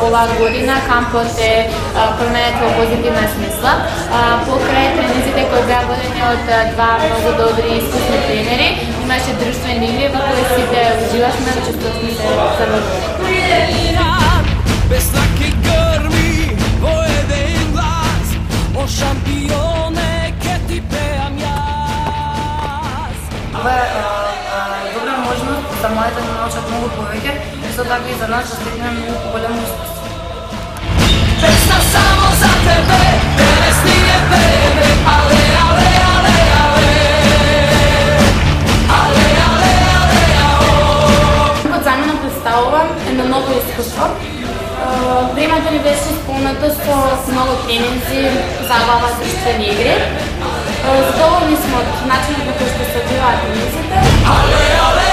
ова година кампот е променет во позитивна смисла. Покрај тренинзите кои беа водени од два многу добри и искусни тренери, имаше друштвени игри во кои сите уживавме, чувствувавме се забавни. Без лаки грми во еден глас, о шампионе ке ти пеам јас. Ова е добра можност за младите да научат многу повеќе, исто така и за нас да стигнеме многу поголем успех. Песна само за тебе, денес ни е тебе, але, але, але, але. Але, але, але, ао. Кога за мене представува едно ново искуство. Времето ни беше исполнето со многу тренинзи, забава, друштвени игри. Задоволни сме од начинот на кој што се одвиваат тренинзите. Але, але,